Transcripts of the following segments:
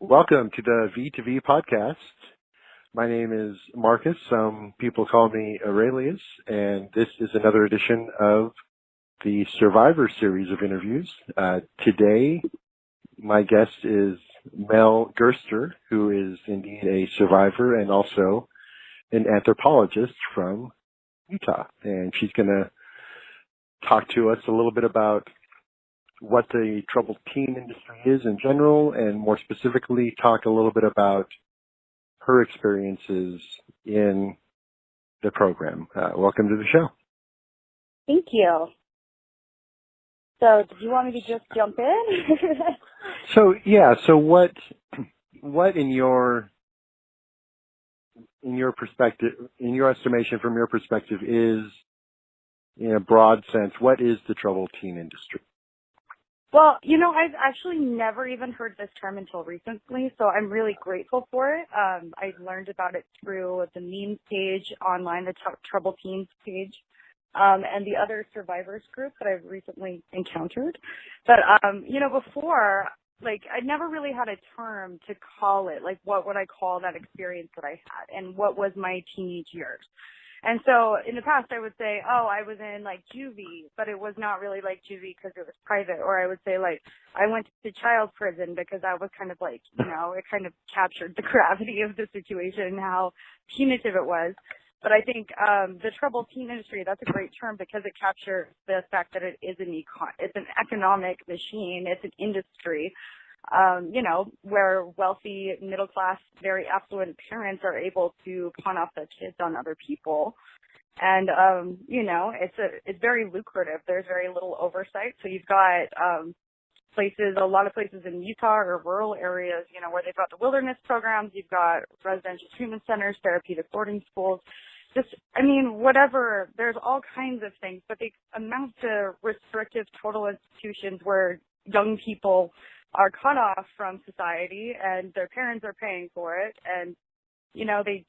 Welcome to the V2V podcast. My name is Marcus. Some people call me Aurelius, and this is another edition of the Survivor series of interviews. Today, my guest is Mel Grrster, who is indeed a survivor and also an anthropologist from Utah. And she's going to talk to us a little bit about what the troubled teen industry is in general, and more specifically talk a little bit about her experiences in the program. Welcome to the show. Thank you. So, did you want me to just jump in? So what in your perspective, in your estimation, from your perspective, is, in a broad sense, what is the troubled teen industry? Well, I've actually never even heard this term until recently, so I'm really grateful for it. I learned about it through the memes page online, the Troubled Teens page, and the other survivors group that I've recently encountered. But, before, I never really had a term to call it, what would I call that experience that I had, and what was my teenage years. And so in the past I would say, I was in juvie, but it was not really like juvie because it was private. Or I would say I went to child prison because that was kind of it kind of captured the gravity of the situation and how punitive it was. But I think the troubled teen industry, that's a great term because it captures the fact that it is it's an economic machine, it's an industry. Where wealthy, middle-class, very affluent parents are able to pawn off their kids on other people. And, it's very lucrative. There's very little oversight. So you've got, a lot of places in Utah or rural areas, where they've got the wilderness programs. You've got residential treatment centers, therapeutic boarding schools. Whatever. There's all kinds of things, but they amount to restrictive total institutions where young people are cut off from society and their parents are paying for it. And, they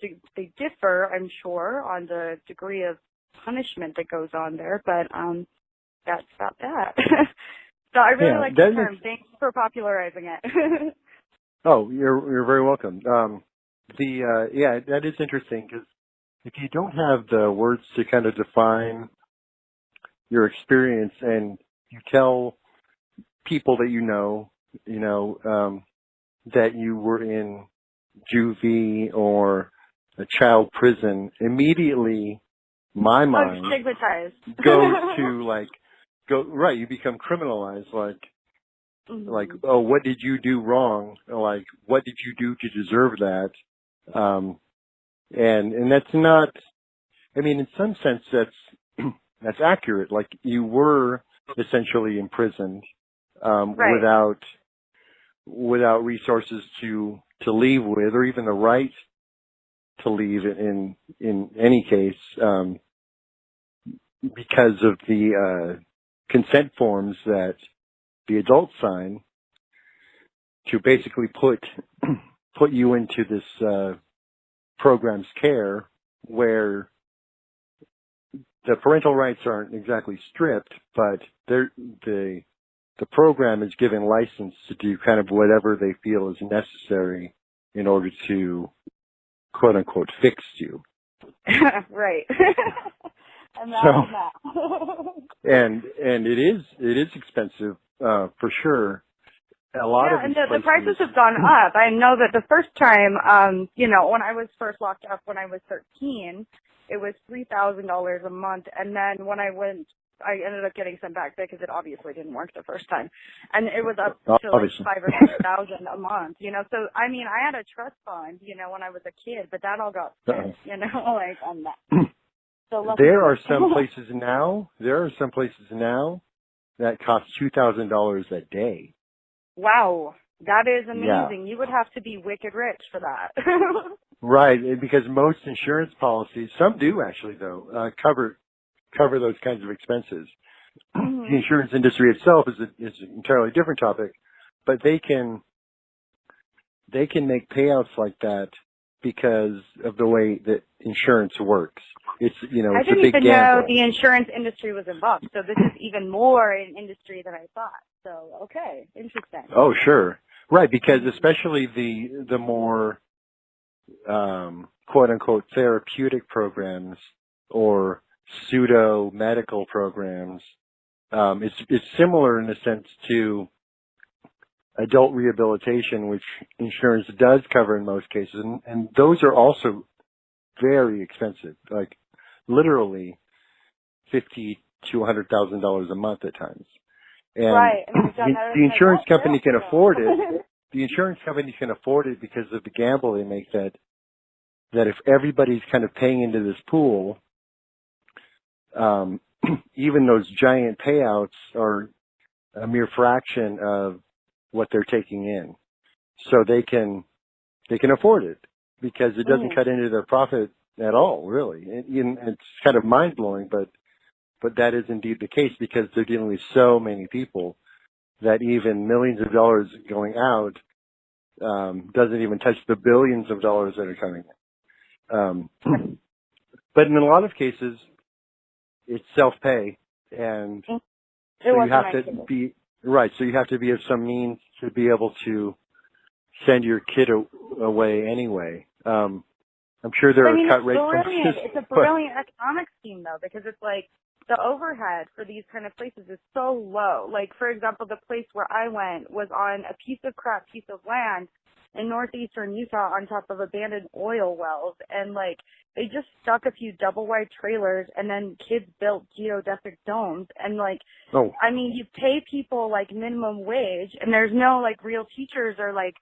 differ, I'm sure, on the degree of punishment that goes on there, but that's about that. So I really like the term. Thanks for popularizing it. Oh, you're very welcome. That is interesting because if you don't have the words to kind of define your experience and you tell people that that you were in juvie or a child prison, immediately my mind stigmatized. goes to right, you become criminalized, what did you do wrong? What did you do to deserve that? And that's not, in some sense that's accurate. You were essentially imprisoned, right. without resources to leave with, or even the right to leave in any case, because of the consent forms that the adults sign to basically put you into this program's care, where the parental rights aren't exactly stripped, but the program is given license to do kind of whatever they feel is necessary in order to, quote unquote, fix you. Right. And it is expensive, for sure. A lot of and the prices have gone up. I know that the first time, when I was first locked up when I was 13, it was $3,000 a month, and then when I ended up getting sent back because it obviously didn't work the first time. And it was up to $5,000 or $6,000 a month, So, I had a trust fund, when I was a kid, but that all got spent, on that. So there are some places now that cost $2,000 a day. Wow. That is amazing. Yeah. You would have to be wicked rich for that. Right. Because most insurance policies, some do actually though, cover those kinds of expenses. Mm-hmm. The insurance industry itself is an entirely different topic, but they can make payouts like that because of the way that insurance works. It's, you know, I it's a didn't big even gamble. know the insurance industry was involved, so this is even more an industry than I thought. So, okay, interesting. Oh, sure. Right, because especially the more, quote unquote, therapeutic programs or pseudo medical programs, it's similar in a sense to adult rehabilitation, which insurance does cover in most cases, and those are also very expensive, like literally $50,000 to $100,000 a month at times. And right. And I've done that the insurance myself, company can yeah. afford it. The insurance company can afford it because of the gamble they make that if everybody's kind of paying into this pool, even those giant payouts are a mere fraction of what they're taking in. So they can afford it because it doesn't cut into their profit at all, really. It's kind of mind blowing, but that is indeed the case because they're dealing with so many people that even millions of dollars going out doesn't even touch the billions of dollars that are coming in. But in a lot of cases, it's self-pay, and so you have to be right. So you have to be of some means to be able to send your kid away anyway. I'm sure there are cut rates. It's a brilliant economic scheme, though, because it's like the overhead for these kind of places is so low. Like, for example, the place where I went was on a piece of land in northeastern Utah on top of abandoned oil wells, and like they just stuck a few double wide trailers, and then kids built geodesic domes, and like, I mean, you pay people like minimum wage, and there's no like real teachers or like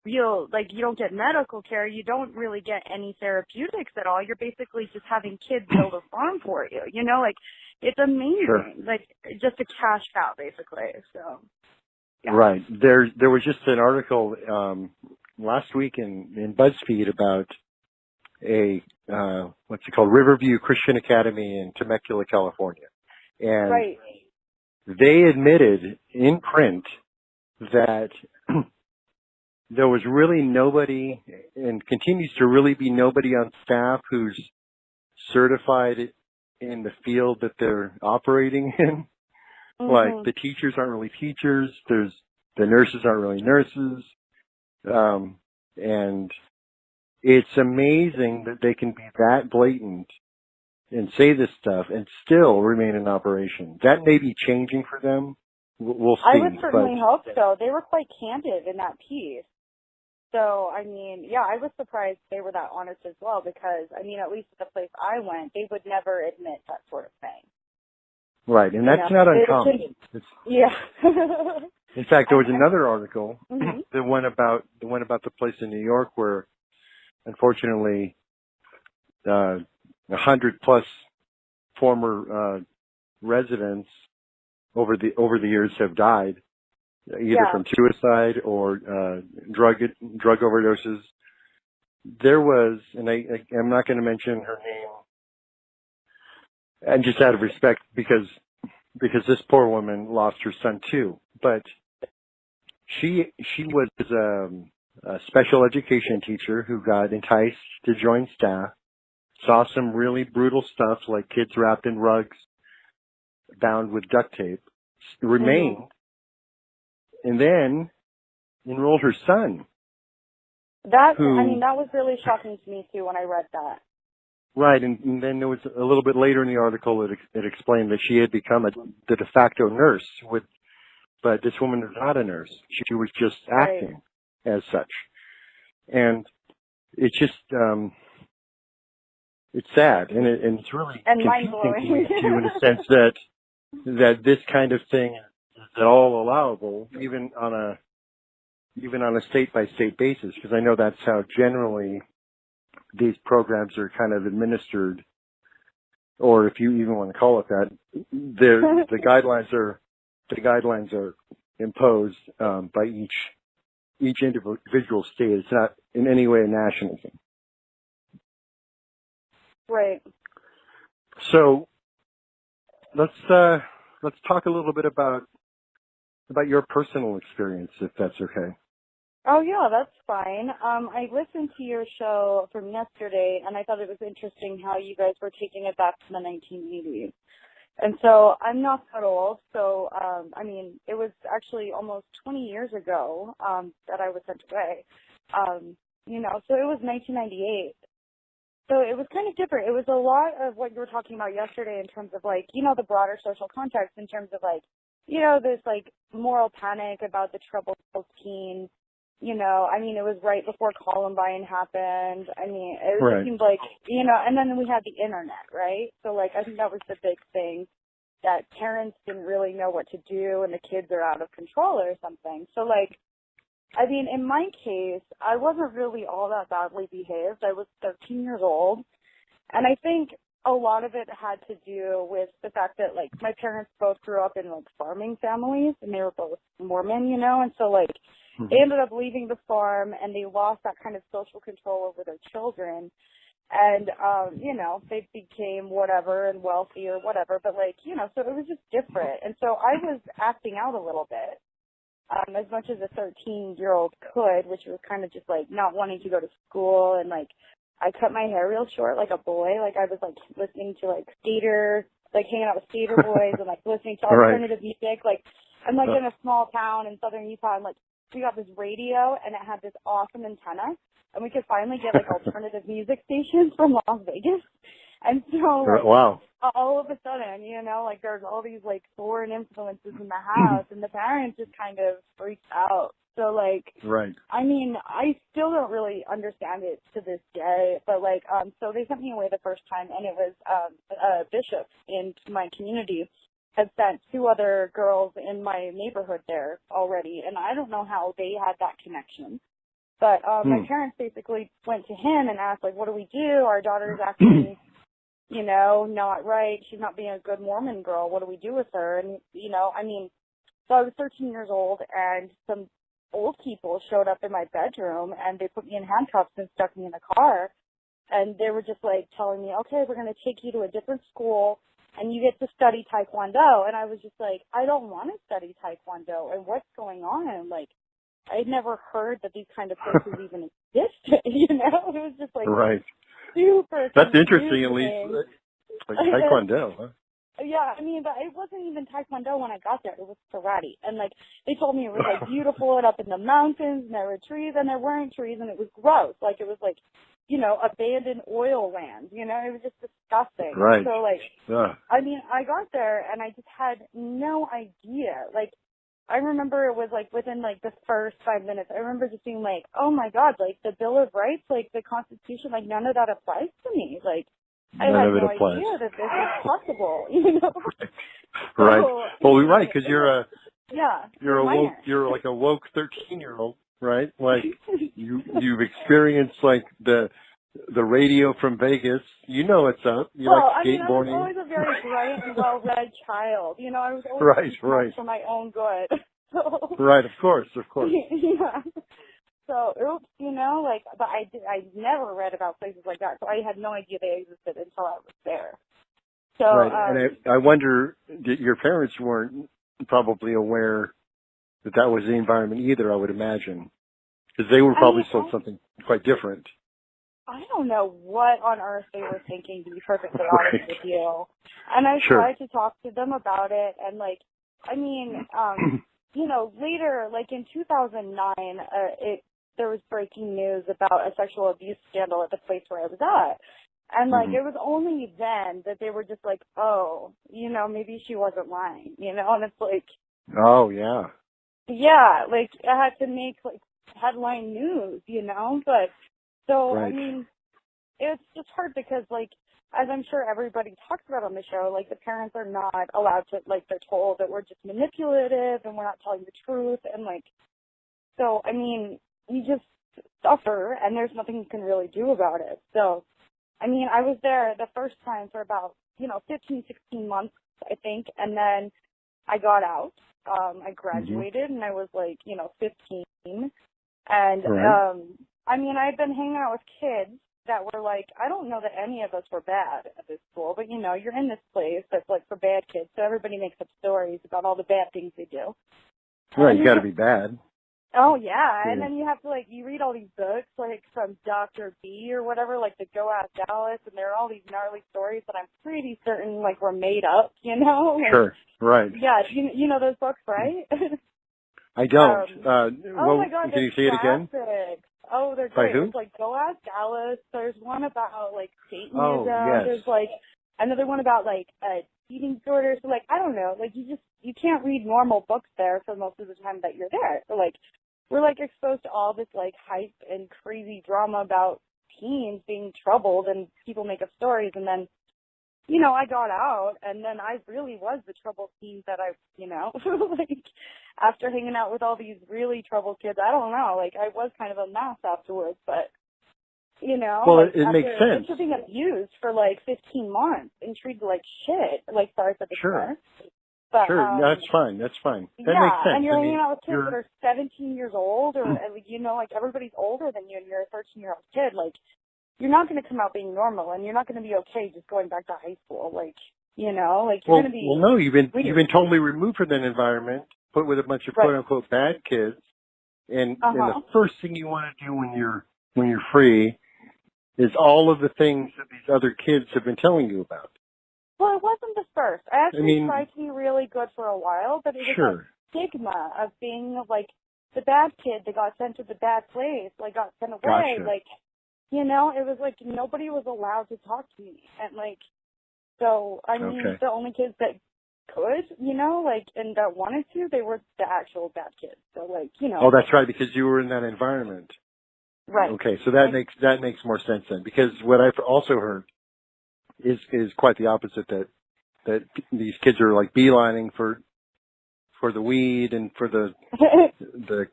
real, like you don't get medical care, you don't really get any therapeutics at all. You're basically just having kids build a farm for you, you know, like it's amazing, like just a cash cow basically. So. Yeah. Right. There was just an article last week in BuzzFeed about a what's it called, Riverview Christian Academy in Temecula, California, and they admitted in print that there was really nobody, and continues to really be nobody on staff who's certified in the field that they're operating in. Like the teachers aren't really teachers. The nurses aren't really nurses. And it's amazing that they can be that blatant and say this stuff and still remain in operation. That may be changing for them. We'll see. I would certainly hope so. They were quite candid in that piece. So, I mean, yeah, I was surprised they were that honest as well because, I mean, at least at the place I went, they would never admit that sort of thing. Right, and that's not uncommon. Yeah. In fact, there was another article that went about the place in New York where, unfortunately, 100 plus former residents over the years have died, either from suicide or drug overdoses. There was, and I'm not going to mention her name, and just out of respect, because this poor woman lost her son too. But she was a special education teacher who got enticed to join staff, saw some really brutal stuff like kids wrapped in rugs, bound with duct tape, remained, and then enrolled her son. That was really shocking to me too when I read that. Right, and then there was a little bit later in the article it explained that she had become the de facto nurse, but this woman was not a nurse. She was just acting as such. And it's just, it's sad, and it's really confusing too, in the sense that this kind of thing is at all allowable, even on a state-by-state basis, because I know that's how generally these programs are kind of administered, or if you even want to call it that, the guidelines are imposed by each individual state. It's not in any way a national thing. Right. So let's talk a little bit about your personal experience, if that's okay. Oh, yeah, that's fine. I listened to your show from yesterday, and I thought it was interesting how you guys were taking it back to the 1980s. And so I'm not that old, so, I mean, it was actually almost 20 years ago that I was sent away. So it was 1998. So it was kind of different. It was a lot of what you were talking about yesterday in terms of, like, the broader social context in terms of, like, this, like, moral panic about the troubled teen. I mean, it was right before Columbine happened. I mean, it just Right. seemed like, and then we had the internet, right? So, like, I think that was the big thing, that parents didn't really know what to do and the kids are out of control or something. So, like, I mean, in my case, I wasn't really all that badly behaved. I was 13 years old. And I think a lot of it had to do with the fact that, like, my parents both grew up in, like, farming families, and they were both Mormon, and so, like, they ended up leaving the farm, and they lost that kind of social control over their children. And, they became whatever and wealthy or whatever, but, like, so it was just different. And so I was acting out a little bit, as much as a 13-year-old could, which was kind of just, like, not wanting to go to school, and, like, I cut my hair real short like a boy. Like, I was, like, listening to, like, skater, like, hanging out with skater boys and, like, listening to alternative music. Like, I'm, like, in a small town in southern Utah, and, like, we got this radio, and it had this awesome antenna, and we could finally get, like, alternative music stations from Las Vegas. And so, like, Wow. all of a sudden, like, there's all these, like, foreign influences in the house, and the parents just kind of freaked out. So, like, Right. I mean, I still don't really understand it to this day, but, like, so they sent me away the first time, and it was a bishop in my community had sent 2 other girls in my neighborhood there already, and I don't know how they had that connection. But my parents basically went to him and asked, like, what do we do? Our daughter's acting, not right. She's not being a good Mormon girl. What do we do with her? And, I mean, so I was 13 years old, and some old people showed up in my bedroom, and they put me in handcuffs and stuck me in a car. And they were just, like, telling me, okay, we're going to take you to a different school, and you get to study Taekwondo. And I was just like, I don't want to study Taekwondo. And what's going on? Like, I'd never heard that these kind of places even existed, It was just, like, super That's confusing. interesting, at least. Like Taekwondo, huh? Yeah, I mean, but it wasn't even Taekwondo when I got there. It was karate. And, like, they told me it was, like, beautiful and up in the mountains, and there were trees, and there weren't trees, and it was gross. Like, it was, like, abandoned oil land. It was just disgusting. Right. So, like, I mean, I got there, and I just had no idea. Like, I remember it was, like, within, like, the first 5 minutes, I remember just being like, oh, my God, like, the Bill of Rights, like, the Constitution, like, none of that applies to me. Like, I had no idea that this was possible, Right. So, Well, you're right, because you're like a woke 13-year-old, right? Like, you've experienced, like, the radio from Vegas. You know what's up. You like skateboarding. I was always a very bright and well-read child. I was always for my own good. So, right, of course. Yeah. So, oops, but I never read about places like that, so I had no idea they existed until I was there. So, right, and I wonder, your parents weren't probably aware that was the environment either, I would imagine, because they were probably sold something quite different. I don't know what on earth they were thinking, to be perfectly honest with you. And I tried to talk to them about it, and, like, I mean, later, like, in 2009, there was breaking news about a sexual abuse scandal at the place where I was at. And, like, it was only then that they were just like, oh, maybe she wasn't lying, and it's like... Oh, yeah. Yeah, like, I had to make, like, headline news, but... So, I mean, it's just hard because, like, as I'm sure everybody talks about on the show, like, the parents are not allowed to, like, they're told that we're just manipulative and we're not telling the truth. And, like, so, I mean, you just suffer and there's nothing you can really do about it. So, I mean, I was there the first time for about, 15, 16 months, I think. And then I got out. I graduated and I was, like, 15. And, I mean, I've been hanging out with kids that were like, I don't know that any of us were bad at this school, but, you're in this place that's, like, for bad kids, so everybody makes up stories about all the bad things they do. Right, you got to be bad. Oh yeah, and Yeah. then you have to like you read all these books like from Dr. B or whatever, like the Go Ask Alice, and there are all these gnarly stories that I'm pretty certain like were made up, you know? Like, Sure. Right. yeah, you know those books, right? I don't. Oh Well, my God, can they're you say it again? classics. Oh, they're By great. who? It's like Go Ask Alice. There's one about like Oh, Satanism. yes. There's like another one about like eating disorders. So like I don't know, like you can't read normal books there for most of the time that you're there. So like we're like exposed to all this like hype and crazy drama about teens being troubled and people make up stories, and then you know, I got out, and then I really was the troubled teen that I, you know, like, after hanging out with all these really troubled kids, I don't know, like, I was kind of a mess afterwards, but, you know, Well, like, it makes sense. after being abused for, like, 15 months and treated like shit, like, sorry for the Sure. swear, but, Sure. That's fine. That's fine. That makes yeah, sense. and you're I hanging mean, out with kids that are 17 years old, or, you know, like, everybody's older than you, and you're a 13-year-old kid, like, you're not going to come out being normal, and you're not going to be okay just going back to high school. Like, you know, like you're going to be. Well, no, you've been weird. totally removed from that environment, put with a bunch of quote unquote bad kids, and the first thing you want to do when you're free is all of the things that these other kids have been telling you about. Well, it wasn't the first. I actually tried to be really good for a while, but it was sure. that stigma of being like the bad kid that got sent to the bad place, like got sent away, Gotcha. like. You know, it was like nobody was allowed to talk to me. And like, so, I mean, the only kids that could, you know, like, and that wanted to, they were the actual bad kids. So like, you know. Oh, that's right, because you were in that environment. Right. Okay, so that makes more sense then. Because what I've also heard is quite the opposite, that these kids are like beelining for the weed and for the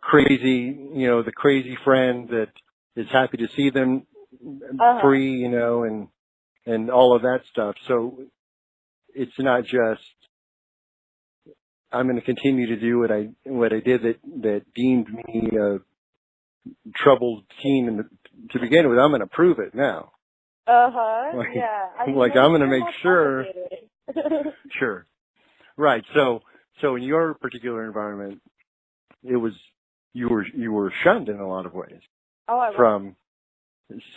crazy, you know, the crazy friend that is happy to see them free, you know, and all of that stuff. So it's not just I'm going to continue to do what I did that deemed me a troubled teen to begin with. I'm going to prove it now. Like, yeah. I mean, like I'm going to make sure. Sure. Right. So in your particular environment, it was you were shunned in a lot of ways. Oh, I was.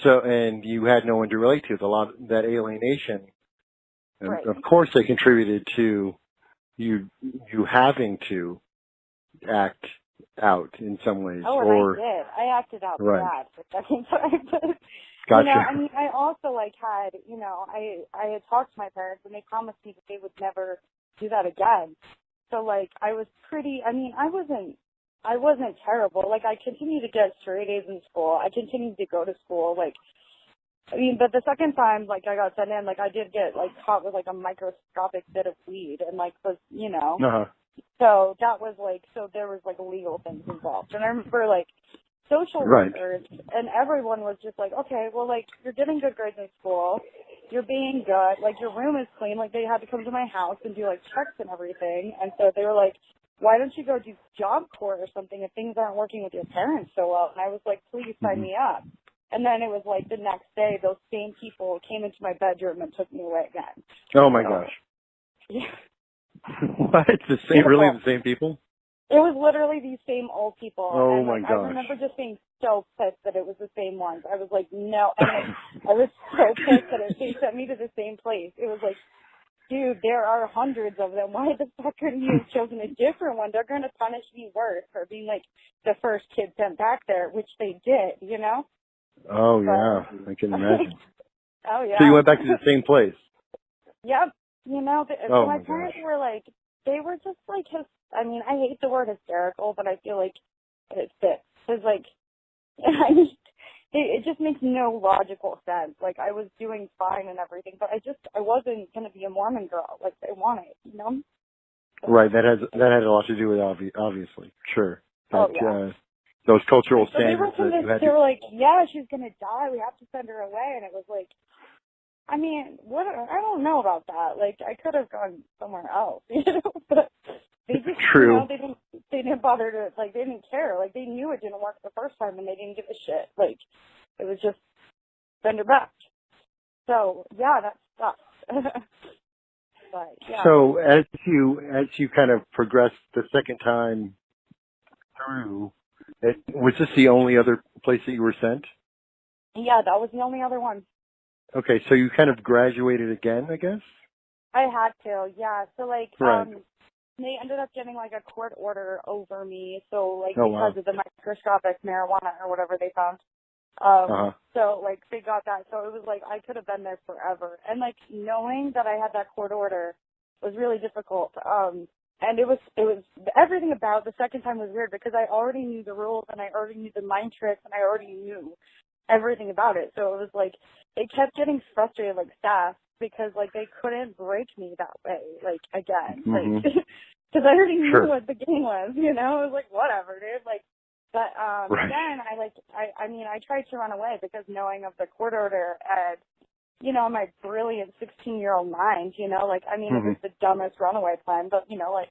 And you had no one to relate to. That alienation, and of course, they contributed to you having to act out in some ways. Oh, and I did. I acted out bad for a second time. Gotcha. You know, I mean, I also like had, you know, I had talked to my parents and they promised me that they would never do that again. So like, I was pretty. I mean, I wasn't terrible. Like, I continued to get straight A's in school. I continued to go to school. Like, I mean, but the second time, like, I got sent in, like, I did get, like, caught with, like, a microscopic bit of weed and, like, was, you know. So that was, like, so there was, like, legal things involved. And I remember, like, social workers and everyone was just like, okay, well, like, you're getting good grades in school. You're being good. Like, your room is clean. Like, they had to come to my house and do, like, checks and everything. And so they were like, why don't you go do Job Corps or something if things aren't working with your parents so well? And I was like, please sign me up. And then it was like the next day, those same people came into my bedroom and took me away again. Oh my gosh. Yeah. What? Really the same people? It was literally these same old people. Oh and, like, my gosh. I remember just being so pissed that it was the same ones. I was like, no. And like, I was so pissed that they sent me to the same place. It was like, dude, there are hundreds of them. Why the fuck couldn't you have chosen a different one? They're going to punish me worse for being, like, the first kid sent back there, which they did, you know? Oh, yeah. I can imagine. Oh, yeah. So you went back to the same place? Yep. You know, my parents were, like, they were just, like, I mean, I hate the word hysterical, but I feel like it fits. Because, like, it just makes no logical sense. Like, I was doing fine and everything, but I wasn't going to be a Mormon girl like they wanted, you know? So, right. That had a lot to do with obviously. Sure. Those cultural standards. They were like, yeah, she's going to die. We have to send her away. And it was like, I mean, I don't know about that. Like, I could have gone somewhere else, you know? But they just, you know, they didn't bother to, like, they didn't care. Like, they knew it didn't work the first time and they didn't give a shit. Like, it was just send her back. So, yeah, that sucks. But, yeah. So, as you kind of progressed the second time through, Was this the only other place that you were sent? Yeah, that was the only other one. Okay, so you kind of graduated again, I guess? I had to, yeah. So, like, Right. they ended up getting, like, a court order over me, so, like, Oh, because wow. of the microscopic marijuana or whatever they found. Uh-huh. So, like, they got that, so it was, like, I could have been there forever. And, like, knowing that I had that court order was really difficult. And it was, everything about the second time was weird because I already knew the rules and I already knew the mind tricks and I already knew everything about it. So it was, like, it kept getting frustrated, like, staff, because, like, they couldn't break me that way, like, again. Mm-hmm. Like, because I already knew Sure. what the game was, you know? It was like, whatever, dude. Like, but Right. then I tried to run away because knowing of the court order and, you know, my brilliant 16-year-old mind, you know, like, I mean, Mm-hmm. it was the dumbest runaway plan, but, you know, like,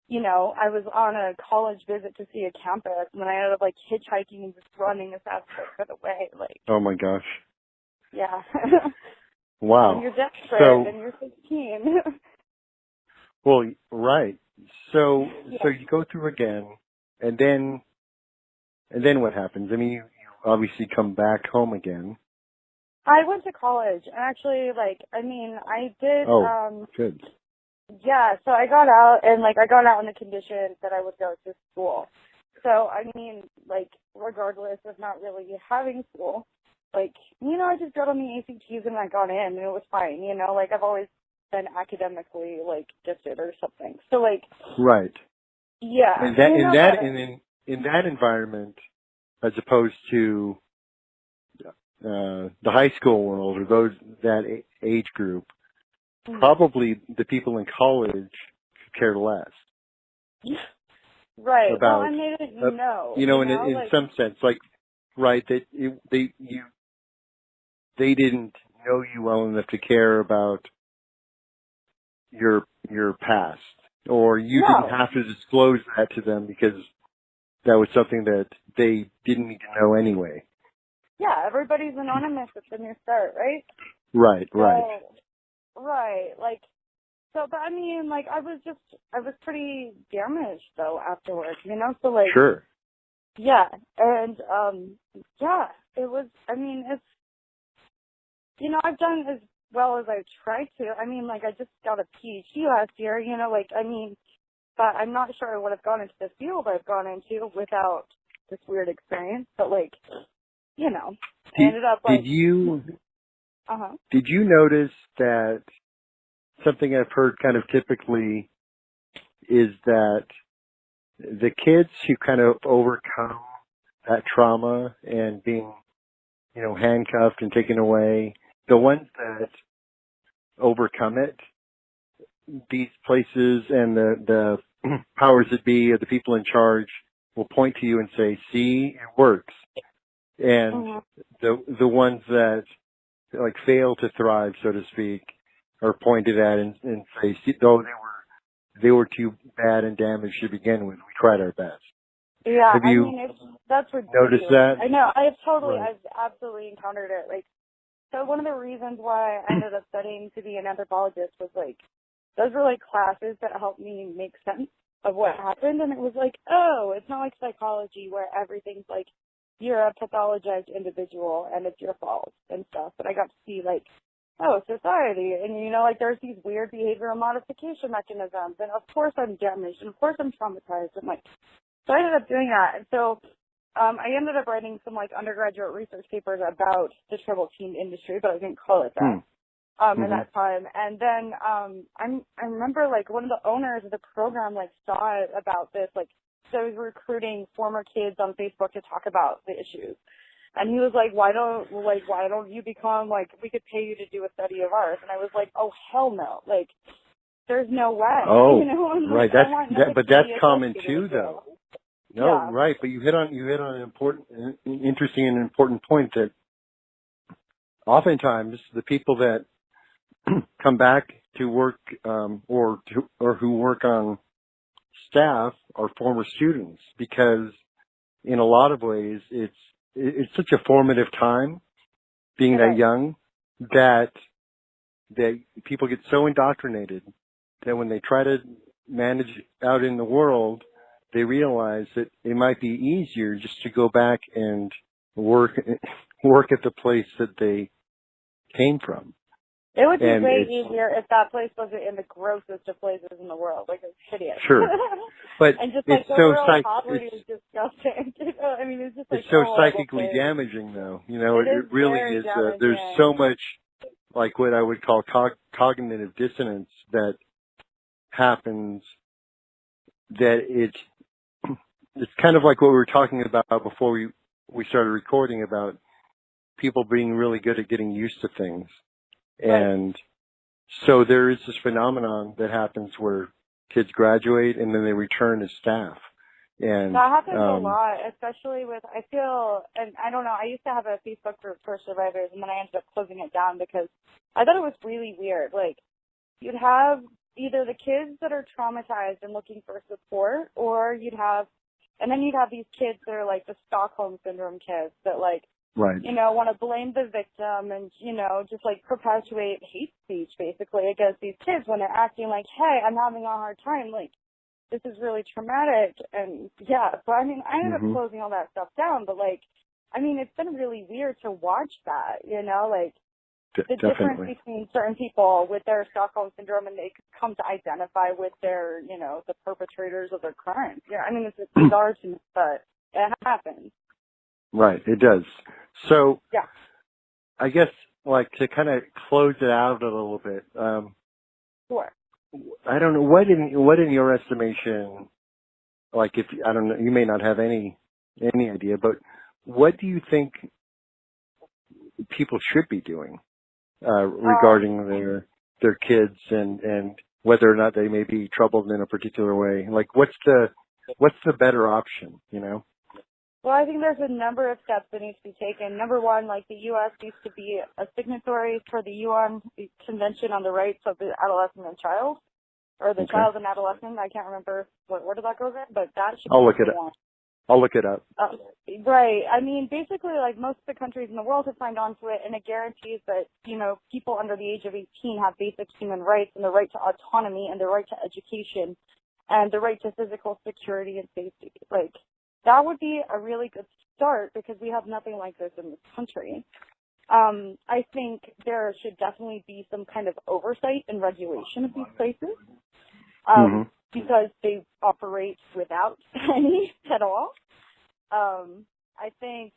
you know, I was on a college visit to see a campus, and then I ended up, like, hitchhiking and just running as fast as I could away. Like, Oh, my gosh. yeah. Wow. When you're desperate So, and you're 16. well, right. So, Yeah. so you go through again, and then what happens? I mean, you obviously come back home again. I went to college, and actually, like, I mean, I did, Oh, good. yeah, so I got out, and, like, I got out on the condition that I would go to school. So, I mean, like, regardless of not really having school, like, you know, I just got on the ACTs and I got in, and it was fine, you know, like, I've always been academically, like, gifted or something. So, like, Right. yeah. And that, you know, in that environment, as opposed to the high school world or that age group, probably the people in college could care less right. Well, about, I made it know. you know, in like, some sense, like, right, that they didn't know you well enough to care about your past, or you no. didn't have to disclose that to them because that was something that they didn't need to know anyway. Yeah, everybody's anonymous when you start, right? Right, So, right. right, like, so, but I mean, like, I was pretty damaged, though, afterwards, you know, so, like, Sure. yeah, and, yeah, it was, I mean, it's, you know, I've done as well as I tried to. I mean, like, I just got a PhD last year, you know, like, I mean, but I'm not sure I would have gone into the field I've gone into without this weird experience, but, like, you know, I ended up, like, did you notice that something I've heard kind of typically is that the kids who kind of overcome that trauma and being, you know, handcuffed and taken away, the ones that overcome it, these places and the powers that be or the people in charge will point to you and say, see, it works. And the ones that like fail to thrive, so to speak, are pointed at and say, see, though they were too bad and damaged to begin with, we tried our best. Yeah, Have you that's ridiculous. noticed that? I know, I've Right. absolutely encountered it. Like, so one of the reasons why I ended up studying to be an anthropologist was, like, those were, like, classes that helped me make sense of what happened, and it was like, oh, it's not like psychology where everything's like, you're a pathologized individual and it's your fault and stuff, but I got to see, like, oh, society, and, you know, like, there's these weird behavioral modification mechanisms, and of course I'm damaged, and of course I'm traumatized, and, like, so I ended up doing that, and so I ended up writing some, like, undergraduate research papers about the troubled teen industry, but I didn't call it that in that time. And then I remember, like, one of the owners of the program, like, saw it about this, like, so he was recruiting former kids on Facebook to talk about the issues. And he was like, why don't you become, like, we could pay you to do a study of ours. And I was like, oh, hell no. Like, there's no way. Oh, you know? right. But That's common too, though. No, yeah. right. But you hit on an interesting and important point that oftentimes the people that come back to work, or who work on staff are former students, because in a lot of ways it's such a formative time being that young that people get so indoctrinated that when they try to manage out in the world, they realize that it might be easier just to go back and work at the place that they came from. It would be way easier if that place wasn't in the grossest of places in the world, like it's hideous. Sure, but and just it's like so poverty is disgusting. I mean, it's just like it's so psychically damaging, though. You know, it really is. There's so much, like what I would call cognitive dissonance that happens. That it's kind of like what we were talking about before we started recording about people being really good at getting used to things. And so there is this phenomenon that happens where kids graduate and then they return as staff. And that happens a lot, especially with, I feel, and I don't know, I used to have a Facebook group for survivors, and then I ended up closing it down because I thought it was really weird. Like, you'd have either the kids that are traumatized and looking for support, or and then you'd have these kids that are like the Stockholm Syndrome kids that like, you know, want to blame the victim and, you know, just like perpetuate hate speech basically against these kids when they're acting like, hey, I'm having a hard time. Like, this is really traumatic. And yeah, so I mean, I ended up closing all that stuff down, but like, I mean, it's been really weird to watch that, you know, like the difference between certain people with their Stockholm Syndrome and they come to identify with their, you know, the perpetrators of their crimes. Yeah, I mean, it's bizarre to me, but it happens. Right, it does. So, yeah. I guess, like, to kind of close it out a little bit, sure. I don't know, what in your estimation, like, if, I don't know, you may not have any idea, but what do you think people should be doing, regarding their kids and whether or not they may be troubled in a particular way? Like, what's the better option, you know? Well, I think there's a number of steps that need to be taken. Number one, like the U.S. used to be a signatory for the UN Convention on the Rights of the Adolescent and Child, or the Child and Adolescent. I can't remember what order that goes in, but that should be I'll look it up. Right. I mean, basically, like most of the countries in the world have signed on to it, and it guarantees that, you know, people under the age of 18 have basic human rights and the right to autonomy and the right to education and the right to physical security and safety. Like, that would be a really good start because we have nothing like this in this country. I think there should definitely be some kind of oversight and regulation of these places because they operate without any at all. I think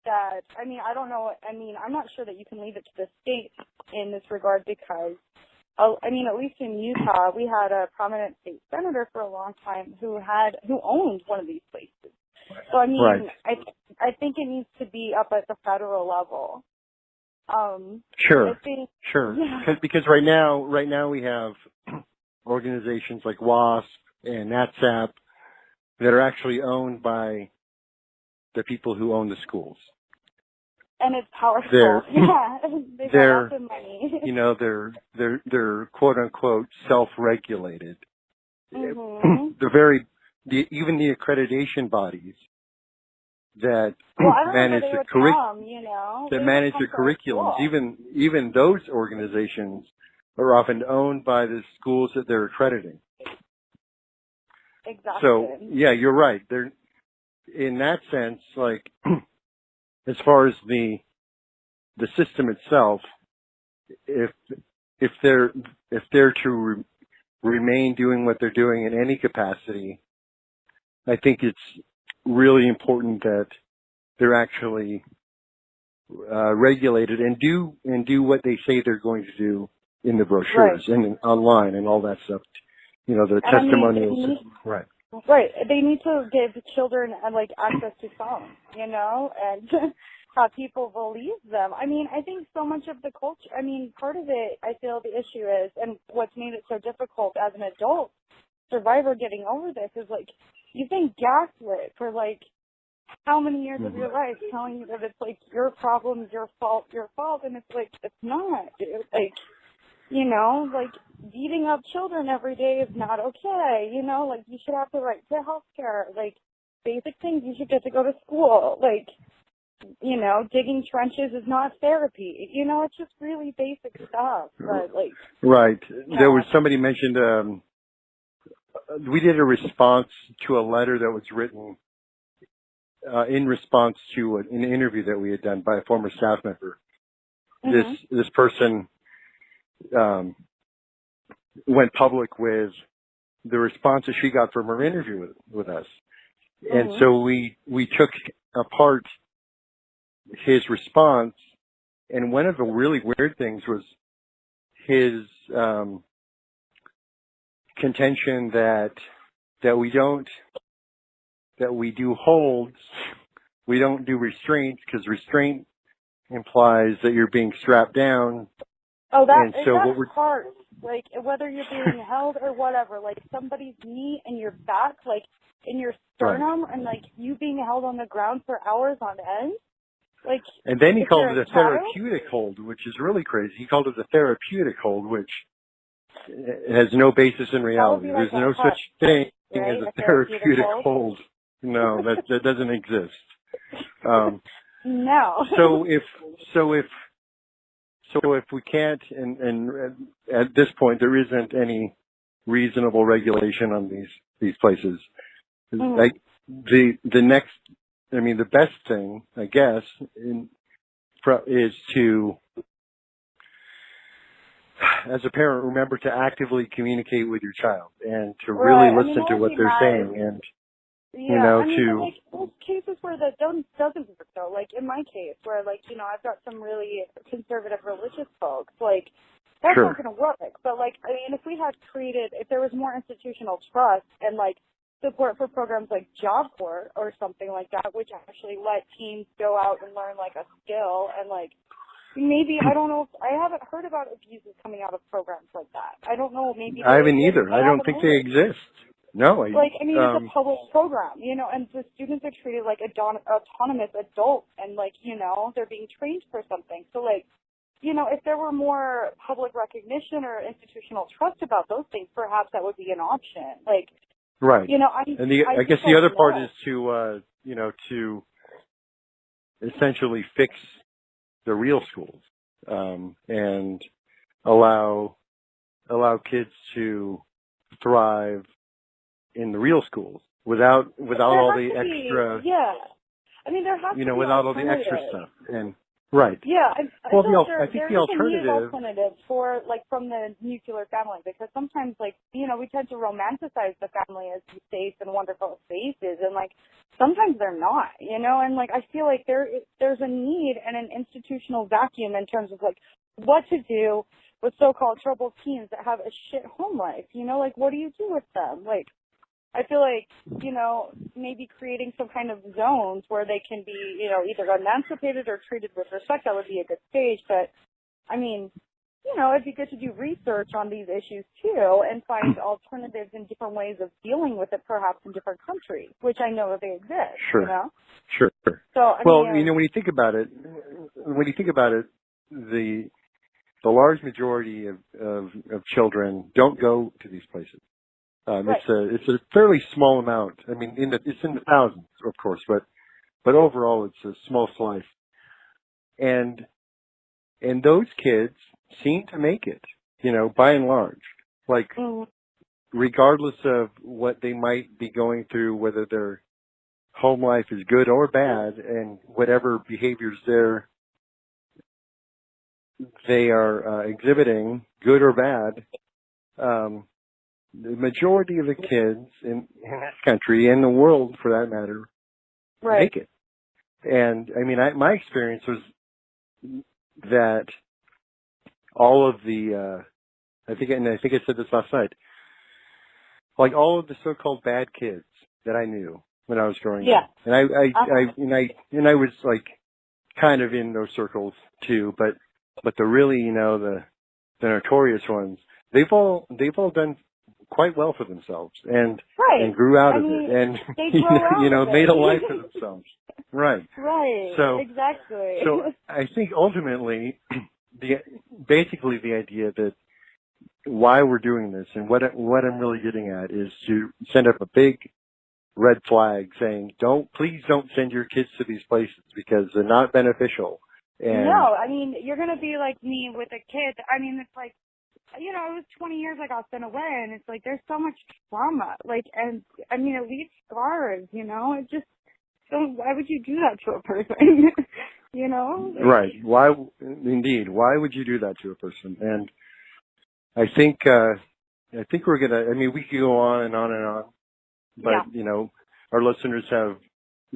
that, I mean, I don't know, I mean, I'm not sure that you can leave it to the state in this regard because, I mean, at least in Utah, we had a prominent state senator for a long time who owned one of these places. So I mean, I think it needs to be up at the federal level. Sure. Yeah. Because right now we have organizations like WASP and NatSap that are actually owned by the people who own the schools. And it's powerful. They've got lots of money. You know, they're quote unquote self-regulated. Even the accreditation bodies that manage the curriculums, even those organizations are often owned by the schools that they're accrediting. Exactly. So yeah, you're right. They're in that sense, like as far as the system itself, if they're to remain doing what they're doing in any capacity, I think it's really important that they're actually regulated and do what they say they're going to do in the brochures and online and all that stuff. You know, the testimonials. Right. They need to give children like access to phones, you know, and how people believe them. I mean, I think so much of the culture, I mean, part of it, I feel the issue is, and what's made it so difficult as an adult survivor getting over this is like, you've been gaslit for like how many years of your life telling you that it's like your problem, your fault, and it's like, it's not, dude. Like, you know, like beating up children every day is not okay, you know, like you should have the right to health care, like basic things, you should get to go to school, like, you know, digging trenches is not therapy, you know, it's just really basic stuff, but like. Right. There was somebody mentioned we did a response to a letter that was written in response to an interview that we had done by a former staff member. This person went public with the response that she got from her interview with us. And so we took apart his response, and one of the really weird things was his contention that we do holds, we don't do restraints, because restraint implies that you're being strapped down. Oh, that's hard. Like, whether you're being held or whatever, like somebody's knee in your back, like in your sternum, right, and like you being held on the ground for hours on end. Like, and then he called it a therapeutic hold, which is really crazy. He called it a therapeutic hold, which has no basis in reality. There's no such thing as a therapeutic hold. No, that doesn't exist. No. So if we can't, and at this point there isn't any reasonable regulation on these places. Like the best thing, I guess, is to, as a parent, remember to actively communicate with your child and to really listen to what they're saying, and like those cases where that doesn't work though. Like in my case, where I've got some really conservative religious folks, like that's not going to work. But if we had if there was more institutional trust and support for programs like Job Corps or something like that, which actually let teens go out and learn a skill and maybe, I don't know, I haven't heard about abuses coming out of programs like that. I don't know, maybe. I haven't either. I don't think they exist. No. It's a public program, and the students are treated like autonomous adults and they're being trained for something. So if there were more public recognition or institutional trust about those things, perhaps that would be an option. Right. I guess the other part is to, to essentially fix the real schools, and allow kids to thrive in the real schools without all the extra. There has to be without all the extra stuff. And right. Yeah. I think the alternative for from the nuclear family, because sometimes we tend to romanticize the family as safe and wonderful spaces, and sometimes they're not, and I feel there's a need and an institutional vacuum in terms of what to do with so-called troubled teens that have a shit home life. What do you do with them? I feel maybe creating some kind of zones where they can be, either emancipated or treated with respect, that would be a good stage. But, it'd be good to do research on these issues, too, and find alternatives and different ways of dealing with it, perhaps in different countries, which I know that they exist, Sure. So, when you think about it, the large majority of children don't go to these places. Right. It's a fairly small amount. It's in the thousands, of course, but overall it's a small slice. And those kids seem to make it, by and large. Regardless of what they might be going through, whether their home life is good or bad, and whatever behaviors they are exhibiting, good or bad, the majority of the kids in this country, and the world for that matter, make it. And my experience was that all of the, I think I said this last night, all of the so-called bad kids that I knew when I was growing up, and I was kind of in those circles too, but the really, the notorious ones, they've all done quite well for themselves and grew out of it, and made a life for themselves. Right. So exactly. So I think ultimately, basically the idea that why we're doing this and what I'm really getting at is to send up a big red flag saying, please don't send your kids to these places because they're not beneficial. And no, you're going to be like me with a kid. It's you know, it was 20 years I got sent away, and it's like there's so much trauma. Like, and I mean, it leaves scars. You know, it just. So why would you do that to a person? You know? Like, right. Why? Indeed. Why would you do that to a person? And I think we're gonna. I mean, we could go on and on and on, but yeah. you know, our listeners have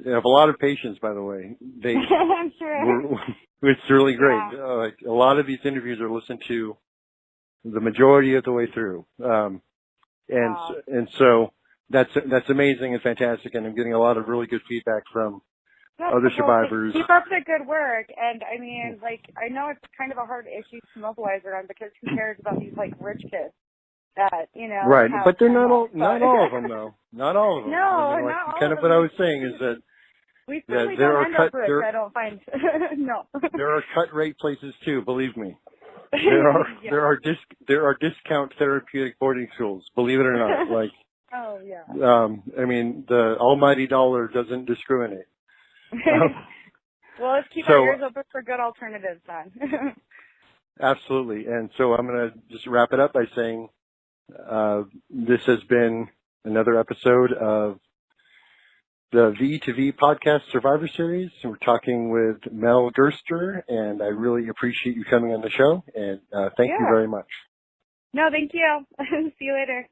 a lot of patience. By the way, I'm sure. it's really great. Yeah. Like a lot of these interviews are listened to the majority of the way through, Wow. and so that's amazing and fantastic. And I'm getting a lot of really good feedback from other survivors. Keep up the good work. And I mean, like, I know it's kind of a hard issue to mobilize around because who cares about these, like, rich kids that, you know, right. But they're not all of them, though. Not all of them. No, I mean, like, not all kind of of them. what I was saying is that we certainly there don't are end up rich, I don't find. No. There are cut rate places, too, believe me. There are discount therapeutic boarding schools, believe it or not. Like, oh, yeah. I mean, the almighty dollar doesn't discriminate. Well, let's keep our ears open for good alternatives then. Absolutely. And so I'm going to just wrap it up by saying this has been another episode of the V2V Podcast Survivor Series. We're talking with Mel Grrster, and I really appreciate you coming on the show, and thank you very much. No, thank you. See you later.